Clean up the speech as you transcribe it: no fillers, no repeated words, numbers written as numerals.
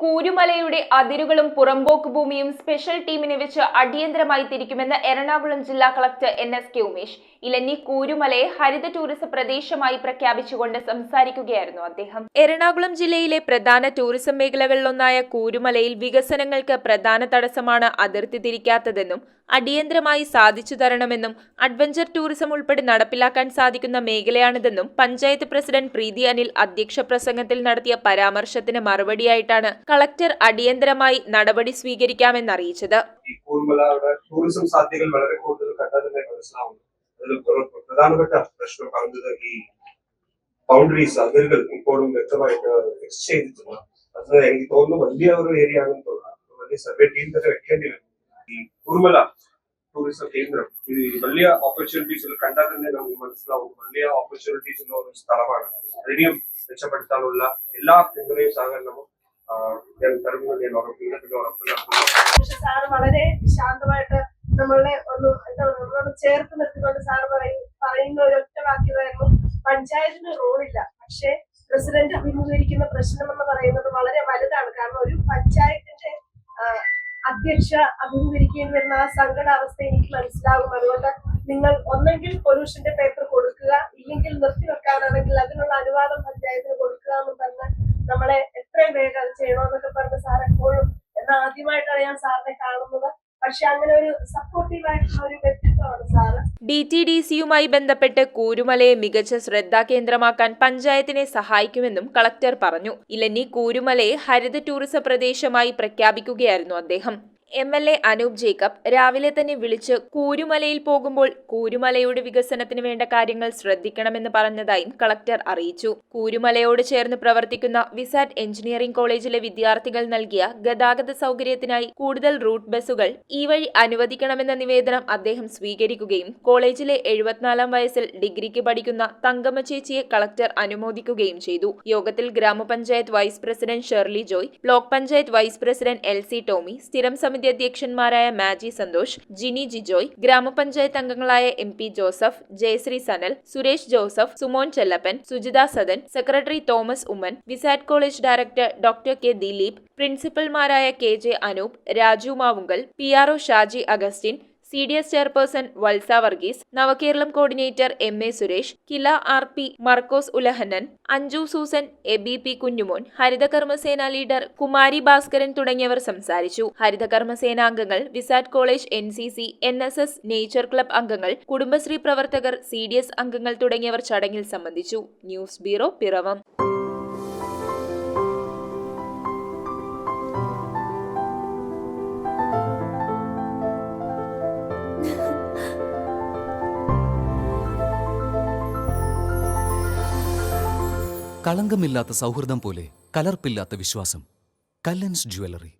കൂരുമലയുടെ അതിരുകളും പുറമ്പോക്ക് ഭൂമിയും സ്പെഷ്യൽ ടീമിനെ വെച്ച് അടിയന്തരമായി തിരിക്കുമെന്ന് എറണാകുളം ജില്ലാ കളക്ടർ NSK ഉമേഷ്. ഇലഞ്ഞി കൂരുമലയെ ഹരിത ടൂറിസം പ്രദേശമായി പ്രഖ്യാപിച്ചുകൊണ്ട് സംസാരിക്കുകയായിരുന്നു അദ്ദേഹം. എറണാകുളം ജില്ലയിലെ പ്രധാന ടൂറിസം മേഖലകളിലൊന്നായ കൂരുമലയിൽ വികസനങ്ങൾക്ക് പ്രധാന തടസ്സമാണ് അതിർത്തി തിരിക്കാത്തതെന്നും അടിയന്തരമായി സാധിച്ചു തരണമെന്നും അഡ്വഞ്ചർ ടൂറിസം ഉൾപ്പെടെ നടപ്പിലാക്കാൻ സാധിക്കുന്ന മേഖലയാണിതെന്നും പഞ്ചായത്ത് പ്രസിഡന്റ് പ്രീതി അനിൽ അധ്യക്ഷ പ്രസംഗത്തിൽ നടത്തിയ പരാമർശത്തിന് മറുപടിയായിട്ടാണ് കളക്ടർ അടിയന്തരമായി നടപടി സ്വീകരിക്കാമെന്ന് അറിയിച്ചത്. ടൂറിസം സാധ്യതകൾ വളരെ കൂടുതൽ കണ്ടതിനെ മനസ്സിലാവുന്നു. അതിൽ പ്രധാനപ്പെട്ട പ്രശ്നം പറഞ്ഞത് ഈ ബൗണ്ടറീസ് അതിരുകൾ ഇപ്പോഴും വ്യക്തമായിട്ട് ഫിക്സ് ചെയ്തിട്ടില്ല. അത് എനിക്ക് തോന്നുന്നു വലിയ ഒരു ഏരിയ ആണെന്ന് തോന്നുന്നു. വലിയ സർവേ ടീം തന്നെ വെക്കേണ്ടി വരും. ഈ കുറുമല ടൂറിസം കേന്ദ്രം ഇത് വലിയ ഓപ്പർച്യൂണിറ്റീസ് കണ്ടാൽ തന്നെ നമുക്ക് മനസ്സിലാവും. വലിയ ഓപ്പർച്യൂണിറ്റീസ് ഉള്ള ഒരു സ്ഥലമാണ്. അതിനെയും മെച്ചപ്പെടുത്താനുള്ള എല്ലാ പിന്തുണയും സഹകരണവും ഞാൻ തരുമെന്ന് ഞാൻ സാറ് വളരെ ശാന്തമായിട്ട് നമ്മളെ നമ്മളോട് ചേർത്ത് നിർത്തിക്കൊണ്ട് സാറ് പറയുന്ന ഒരൊറ്റ വാക്യമായിരുന്നു, പഞ്ചായത്തിന് റോഡില്ല, പക്ഷെ പ്രസിഡന്റ് അഭിമുഖീകരിക്കുന്ന പ്രശ്നം എന്ന് പറയുന്നത് വളരെ വലുതാണ്. കാരണം ഒരു പഞ്ചായത്തിന്റെ അധ്യക്ഷ അഭിമുഖീകരിക്കേണ്ടി വരുന്ന ആ സങ്കടാവസ്ഥ എനിക്ക് മനസ്സിലാകും. അതുകൊണ്ട് നിങ്ങൾ ഒന്നെങ്കിൽ പൊല്യൂഷന്റെ പേപ്പർ കൊടുക്കുക, ഇല്ലെങ്കിൽ നിർത്തിവെക്കാനാണെങ്കിൽ അതിനുള്ള അനുവാദം പഞ്ചായത്തിന് കൊടുക്കുക എന്ന് പറഞ്ഞ് നമ്മളെ എത്രയും വേഗം അത് ചെയ്യണമെന്നൊക്കെ പറഞ്ഞ് സാർ എപ്പോഴും ആദ്യമായിട്ടാണ് ഞാൻ സാറിനെ കാണുന്നത്. പക്ഷെ അങ്ങനെ ഒരു സപ്പോർട്ടീവായിട്ടുള്ള ഒരു വ്യക്തിത്വമാണ് സാറ്. DTDCയുമായി ബന്ധപ്പെട്ട് കൂരുമലയെ മികച്ച ശ്രദ്ധാകേന്ദ്രമാക്കാൻ പഞ്ചായത്തിനെ സഹായിക്കുമെന്നും കളക്ടർ പറഞ്ഞു. ഇലഞ്ഞി കൂരുമലയെ ഹരിത ടൂറിസം പ്രദേശമായി പ്രഖ്യാപിക്കുകയായിരുന്നു അദ്ദേഹം. MLA അനൂപ് ജേക്കബ് രാവിലെ തന്നെ വിളിച്ച് കൂരുമലയിൽ പോകുമ്പോൾ കൂരുമലയുടെ വികസനത്തിന് വേണ്ട കാര്യങ്ങൾ ശ്രദ്ധിക്കണമെന്ന് പറഞ്ഞതായും കളക്ടർ അറിയിച്ചു. കൂരുമലയോട് ചേർന്ന് പ്രവർത്തിക്കുന്ന വിസാറ്റ് എഞ്ചിനീയറിംഗ് കോളേജിലെ വിദ്യാർത്ഥികൾ നൽകിയ ഗതാഗത സൗകര്യത്തിനായി കൂടുതൽ റൂട്ട് ബസ്സുകൾ ഈ വഴി അനുവദിക്കണമെന്ന നിവേദനം അദ്ദേഹം സ്വീകരിക്കുകയും കോളേജിലെ 74-ാം വയസ്സിൽ ഡിഗ്രിക്ക് പഠിക്കുന്ന തങ്കമ്മ ചേച്ചിയെ കളക്ടർ അനുമോദിക്കുകയും ചെയ്തു. യോഗത്തിൽ ഗ്രാമപഞ്ചായത്ത് vice president Sherly Joy, block panchayat vice president LC Tomy, സ്ഥിരം സമിതി അധ്യക്ഷന്മാരായ മാജി സന്തോഷ്, ജിനി ജിജോയ്, ഗ്രാമപഞ്ചായത്ത് അംഗങ്ങളായ MP Joseph, Jayasree Sanal, Suresh Joseph, Sumon Chellappan, Sujitha Sadan, secretary Thomas Oommen, Visat college director doctor K Dileep, പ്രിൻസിപ്പൽമാരായ KJ Anoop, Raju Mavunkal, PRO Shaji Augustine, CDS chairperson Valsa Varghese, Navakeralam coordinator MA Suresh, Kila RP Markose Ulahannan, Anju Susan, ABP Kunjumon, Harithakarmasena leader Kumari Bhaskaran തുടങ്ങിയവർ സംസാരിച്ചു. ഹരിതകർമ്മസേനാംഗങ്ങൾ, Visat college NCC, NSS, nature club അംഗങ്ങൾ, കുടുംബശ്രീ പ്രവർത്തകർ, CDS അംഗങ്ങൾ തുടങ്ങിയവർ ചടങ്ങിൽ സംബന്ധിച്ചു. News bureau, Piravom. കളങ്കമില്ലാത്ത സൗഹൃദം പോലെ കലർപ്പില്ലാത്ത വിശ്വാസം. കല്ലൻസ് ജ്വല്ലറി.